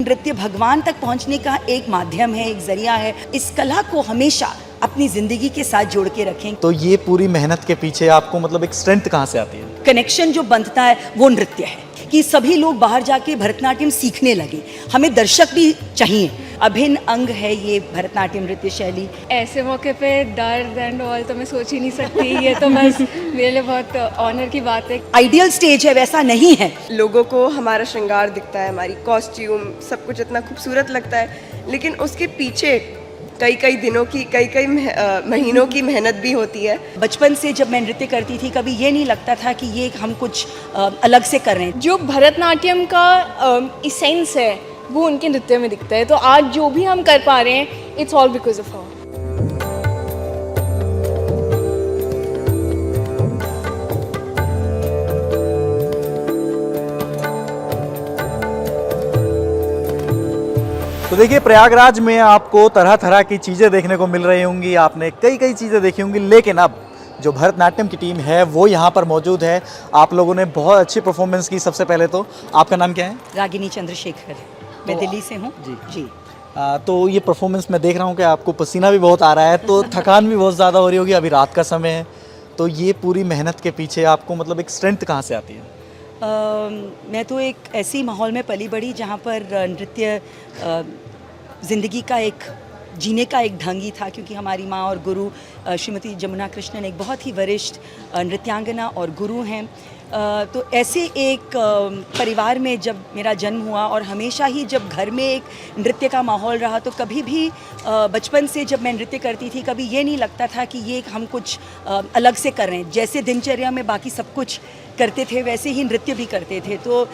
नृत्य भगवान तक पहुंचने का एक माध्यम है, एक जरिया है। इस कला को हमेशा अपनी ज़िंदगी के साथ जोड़ के रखें। तो ये पूरी मेहनत के पीछे आपको मतलब एक स्ट्रेंथ कहाँ से आती है? कनेक्शन जो बनता है वो नृत्य है कि सभी लोग बाहर जाके भरतनाट्यम सीखने लगे। हमें दर्शक भी चाहिए। अभिन्न अंग है ये भरतनाट्यम नृत्य शैली। ऐसे मौके पे दर्द एंड ऑल तो मैं सोच ही नहीं सकती। ये तो बस मेरे लिए बहुत ऑनर की बात है। आइडियल स्टेज है, वैसा नहीं है। लोगों को हमारा श्रृंगार दिखता है, हमारी कॉस्ट्यूम सब कुछ इतना खूबसूरत लगता है, लेकिन उसके पीछे कई दिनों की कई महीनों की मेहनत भी होती है। बचपन से जब मैं नृत्य करती थी कभी ये नहीं लगता था कि ये हम कुछ अलग से कर रहे हैं। जो भरतनाट्यम का इसेंस है वो उनके नृत्य में दिखता है। तो आज जो भी हम कर पा रहे हैं, it's all because of her. तो देखिए, प्रयागराज में आपको तरह तरह की चीज़ें देखने को मिल रही होंगी। आपने कई चीज़ें देखी होंगी, लेकिन अब जो भरतनाट्यम की टीम है वो यहाँ पर मौजूद है। आप लोगों ने बहुत अच्छी परफॉर्मेंस की। सबसे पहले तो आपका नाम क्या है? रागिनी चंद्रशेखर, मैं दिल्ली से हूँ। जी। तो ये परफॉर्मेंस मैं देख रहा हूँ कि आपको पसीना भी बहुत आ रहा है, तो थकान भी बहुत ज़्यादा हो रही होगी। अभी रात का समय है, तो ये पूरी मेहनत के पीछे आपको मतलब एक स्ट्रेंथ कहाँ से आती है? मैं तो एक ऐसी माहौल में पली बड़ी जहाँ पर नृत्य ज़िंदगी का एक जीने का एक ढंग ही था, क्योंकि हमारी माँ और गुरु श्रीमती जमुना कृष्णन एक बहुत ही वरिष्ठ नृत्यांगना और गुरु हैं। तो ऐसे एक परिवार में जब मेरा जन्म हुआ और हमेशा ही जब घर में एक नृत्य का माहौल रहा, तो कभी भी बचपन से जब मैं नृत्य करती थी कभी ये नहीं लगता था कि ये हम कुछ अलग से कर रहे हैं। जैसे दिनचर्या में बाकी सब कुछ करते थे वैसे ही नृत्य भी करते थे। तो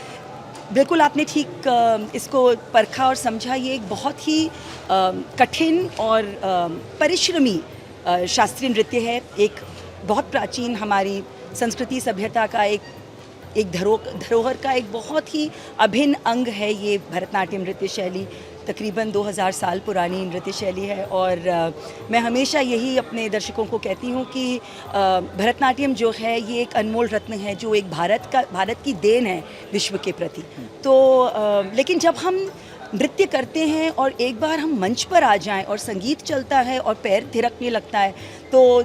बिल्कुल आपने ठीक इसको परखा और समझा। ये एक बहुत ही कठिन और परिश्रमी शास्त्रीय नृत्य है। एक बहुत प्राचीन हमारी संस्कृति सभ्यता का एक धरोहर का एक बहुत ही अभिन्न अंग है ये भरतनाट्यम नृत्य शैली। तकरीबन 2000 साल पुरानी नृत्य शैली है और मैं हमेशा यही अपने दर्शकों को कहती हूँ कि भरतनाट्यम जो है ये एक अनमोल रत्न है, जो एक भारत की देन है विश्व के प्रति। तो लेकिन जब हम नृत्य करते हैं और एक बार हम मंच पर आ जाएं और संगीत चलता है और पैर थिरकने लगता है, तो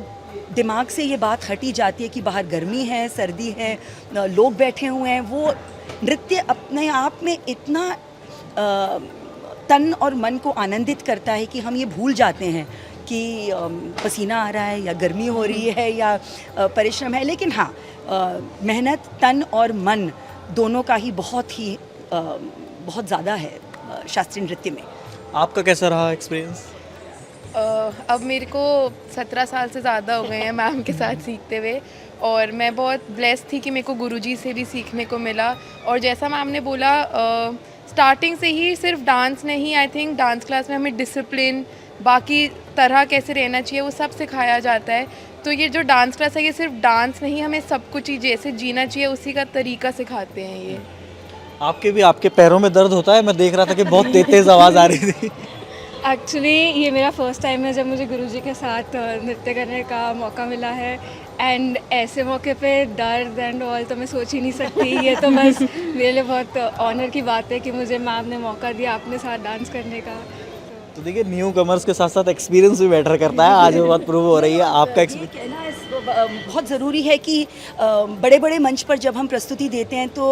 दिमाग से ये बात हटी जाती है कि बाहर गर्मी है, सर्दी है, लोग बैठे हुए हैं। वो नृत्य अपने आप में इतना तन और मन को आनंदित करता है कि हम ये भूल जाते हैं कि पसीना आ रहा है या गर्मी हो रही है या परिश्रम है। लेकिन हाँ, मेहनत तन और मन दोनों का ही बहुत ज़्यादा है शास्त्रीय नृत्य में। आपका कैसा रहा एक्सपीरियंस? अब मेरे को 17 साल से ज़्यादा हो गए हैं मैम के साथ सीखते हुए, और मैं बहुत ब्लेस्ड थी कि मेरे को गुरुजी से भी सीखने को मिला। और जैसा मैम ने बोला, स्टार्टिंग से ही सिर्फ डांस नहीं, आई थिंक डांस क्लास में हमें डिसिप्लिन, बाकी तरह कैसे रहना चाहिए वो सब सिखाया जाता है। तो ये जो डांस क्लास है ये सिर्फ डांस नहीं, हमें सब कुछ ही जैसे जीना चाहिए उसी का तरीका सिखाते हैं ये। आपके पैरों में दर्द होता है? मैं देख रहा था कि बहुत तेज आवाज़ आ रही थी। एक्चुअली ये मेरा फर्स्ट टाइम है जब मुझे गुरुजी के साथ नृत्य करने का मौका मिला है। एंड ऐसे मौके पे दर्द एंड ऑल तो मैं सोच ही नहीं सकती। ये तो बस मेरे लिए बहुत ऑनर की बात है कि मुझे मैम ने मौका दिया अपने साथ डांस करने का। तो देखिए, न्यू कमर्स के साथ साथ एक्सपीरियंस भी मैटर करता है। आज वो बात प्रूव हो रही है। आपका कहना बहुत ज़रूरी है कि बड़े बड़े मंच पर जब हम प्रस्तुति देते हैं तो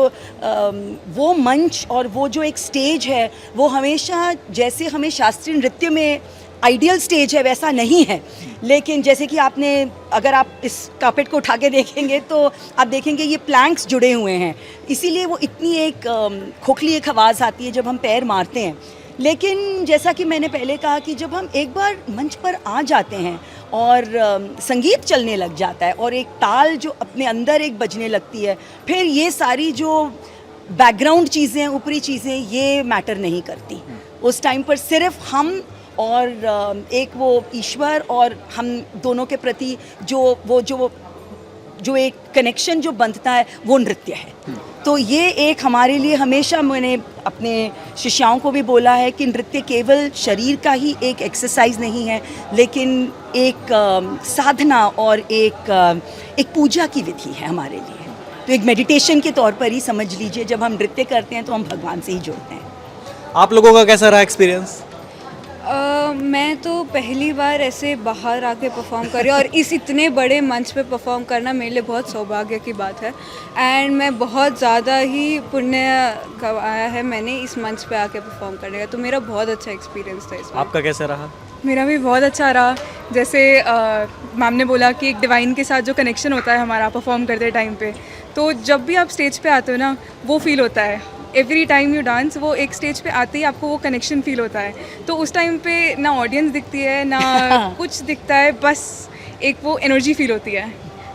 वो मंच और वो जो एक स्टेज है वो हमेशा, जैसे हमें शास्त्रीय नृत्य में आइडियल स्टेज है वैसा नहीं है। लेकिन जैसे कि आपने, अगर आप इस कार्पेट को उठा के देखेंगे तो आप देखेंगे ये प्लैंक्स जुड़े हुए हैं, इसीलिए वो इतनी एक खोखली एक आवाज़ आती है जब हम पैर मारते हैं। लेकिन जैसा कि मैंने पहले कहा कि जब हम एक बार मंच पर आ जाते हैं और संगीत चलने लग जाता है और एक ताल जो अपने अंदर एक बजने लगती है, फिर ये सारी जो बैकग्राउंड चीज़ें, ऊपरी चीज़ें, ये मैटर नहीं करती। उस टाइम पर सिर्फ हम और एक वो ईश्वर और हम दोनों के प्रति जो एक कनेक्शन जो बंधता है वो नृत्य है। तो ये एक हमारे लिए, हमेशा मैंने अपने शिष्याओं को भी बोला है कि नृत्य केवल शरीर का ही एक एक्सरसाइज नहीं है, लेकिन एक साधना और एक पूजा की विधि है हमारे लिए। तो एक मेडिटेशन के तौर पर ही समझ लीजिए, जब हम नृत्य करते हैं तो हम भगवान से ही जुड़ते हैं। आप लोगों का कैसा रहा एक्सपीरियंस? मैं तो पहली बार ऐसे बाहर आके परफॉर्म कर रही हूँ और इस इतने बड़े मंच पे परफॉर्म करना मेरे लिए बहुत सौभाग्य की बात है। एंड मैं बहुत ज़्यादा ही पुण्य गवाया है मैंने इस मंच पे आके परफॉर्म करने का, तो मेरा बहुत अच्छा एक्सपीरियंस था इसमें। आपका कैसा रहा? मेरा भी बहुत अच्छा रहा। जैसे मैम ने बोला कि एक डिवाइन के साथ जो कनेक्शन होता है हमारा परफॉर्म करते टाइम पे, तो जब भी आप स्टेज पे आते हो ना वो फील होता है। एवरी टाइम यू डांस, वो एक स्टेज पे आते ही आपको वो कनेक्शन फील होता है। तो उस टाइम पे ना ऑडियंस दिखती है ना कुछ दिखता है, बस एक वो एनर्जी फील होती है।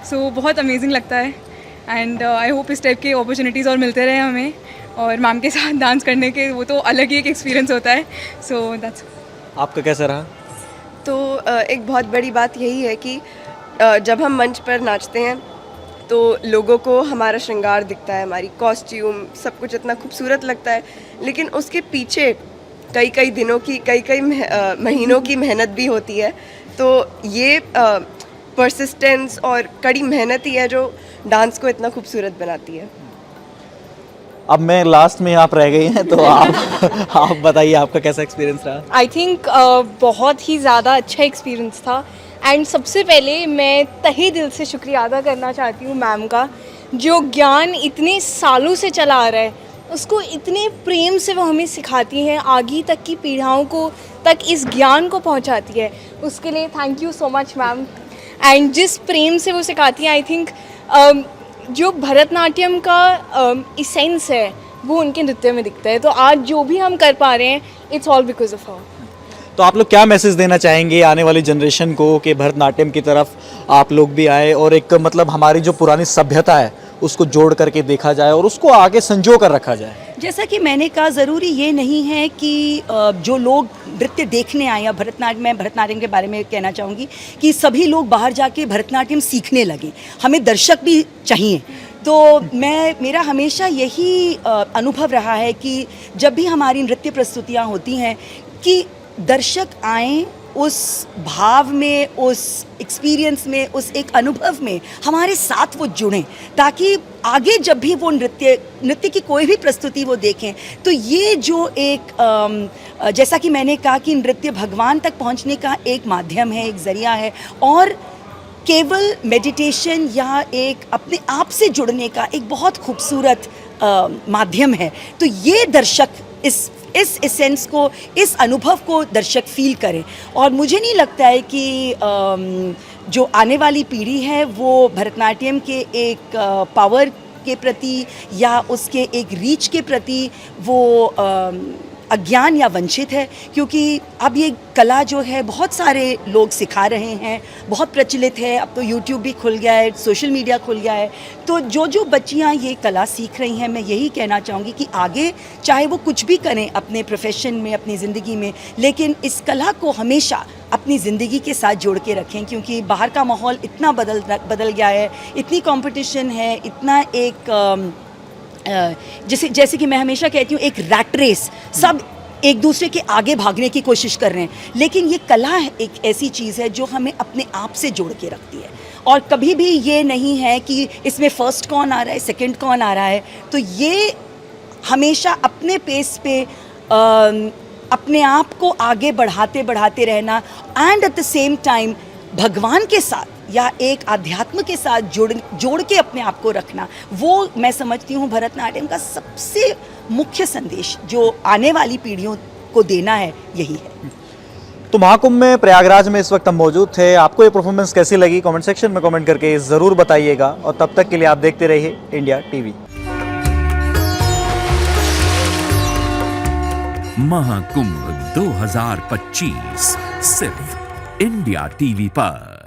सो बहुत अमेजिंग लगता है एंड आई होप इस टाइप के अपॉर्चुनिटीज़ और मिलते रहे हमें, और मैम के साथ डांस करने के वो तो अलग ही एक एक्सपीरियंस होता है। So that's. आपका कैसा रहा? तो एक बहुत बड़ी बात यही है कि जब हम मंच पर नाचते हैं तो लोगों को हमारा श्रृंगार दिखता है, हमारी कॉस्ट्यूम सब कुछ इतना खूबसूरत लगता है, लेकिन उसके पीछे कई कई दिनों की कई महीनों की मेहनत भी होती है। तो ये परसिस्टेंस और कड़ी मेहनत ही है जो डांस को इतना खूबसूरत बनाती है। अब मैं लास्ट में आप रह गई हैं, तो आप बताइए आपका कैसा एक्सपीरियंस रहा? आई थिंक बहुत ही ज़्यादा अच्छा एक्सपीरियंस था। एंड सबसे पहले मैं तहे दिल से शुक्रिया अदा करना चाहती हूँ मैम का, जो ज्ञान इतने सालों से चला आ रहा है उसको इतने प्रेम से वो हमें सिखाती हैं, आगे तक की पीढ़ियों को तक इस ज्ञान को पहुँचाती है। उसके लिए thank you so much ma'am. And जिस प्रेम से वो सिखाती हैं, आई थिंक जो भरतनाट्यम का इसेंस है वो उनके नृत्य में दिखता है। तो आज जो भी हम कर पा रहे हैं it's all because of her. तो आप लोग क्या मैसेज देना चाहेंगे आने वाली जनरेशन को कि भरतनाट्यम की तरफ आप लोग भी आए और एक मतलब हमारी जो पुरानी सभ्यता है उसको जोड़ करके देखा जाए और उसको आगे संजो कर रखा जाए? जैसा कि मैंने कहा, ज़रूरी ये नहीं है कि जो लोग नृत्य देखने आए या मैं भरतनाट्यम के बारे में कहना चाहूँगी कि सभी लोग बाहर जाके भरतनाट्यम सीखने लगे। हमें दर्शक भी चाहिए। तो मेरा हमेशा यही अनुभव रहा है कि जब भी हमारी नृत्य प्रस्तुतियाँ होती हैं कि दर्शक आएँ, उस भाव में, उस एक्सपीरियंस में, उस एक अनुभव में हमारे साथ वो जुड़ें, ताकि आगे जब भी वो नृत्य की कोई भी प्रस्तुति वो देखें तो ये जो एक जैसा कि मैंने कहा कि नृत्य भगवान तक पहुंचने का एक माध्यम है, एक ज़रिया है, और केवल मेडिटेशन या एक अपने आप से जुड़ने का एक बहुत खूबसूरत माध्यम है। तो ये दर्शक इस एसेंस को, इस अनुभव को दर्शक फील करें। और मुझे नहीं लगता है कि जो आने वाली पीढ़ी है वो भरतनाट्यम के एक पावर के प्रति या उसके एक रीच के प्रति वो अज्ञान या वंचित है, क्योंकि अब ये कला जो है बहुत सारे लोग सिखा रहे हैं, बहुत प्रचलित है। अब तो यूट्यूब भी खुल गया है, सोशल मीडिया खुल गया है। तो जो बच्चियां ये कला सीख रही हैं, मैं यही कहना चाहूँगी कि आगे चाहे वो कुछ भी करें अपने प्रोफेशन में, अपनी ज़िंदगी में, लेकिन इस कला को हमेशा अपनी ज़िंदगी के साथ जोड़ के रखें, क्योंकि बाहर का माहौल इतना बदल गया है, इतनी कंपटीशन है, इतना एक जैसे कि मैं हमेशा कहती हूँ एक रैट रेस, सब एक दूसरे के आगे भागने की कोशिश कर रहे हैं, लेकिन ये कला एक ऐसी चीज़ है जो हमें अपने आप से जोड़ के रखती है। और कभी भी ये नहीं है कि इसमें फर्स्ट कौन आ रहा है, सेकंड कौन आ रहा है। तो ये हमेशा अपने पेस पे अपने आप को आगे बढ़ाते रहना, and at the same time भगवान के साथ या एक आध्यात्म के साथ जोड़ के अपने आप को रखना, वो मैं समझती हूँ भरतनाट्यम का सबसे मुख्य संदेश जो आने वाली पीढ़ियों को देना है, यही है। तो महाकुंभ में प्रयागराज में इस वक्त हम मौजूद थे। आपको ये परफॉर्मेंस कैसी लगी कमेंट सेक्शन में कमेंट करके ज़रूर बताइएगा, और तब तक के लिए आप देखते रहिए इंडिया टीवी। महाकुंभ 2025 सिर्फ इंडिया टीवी पर।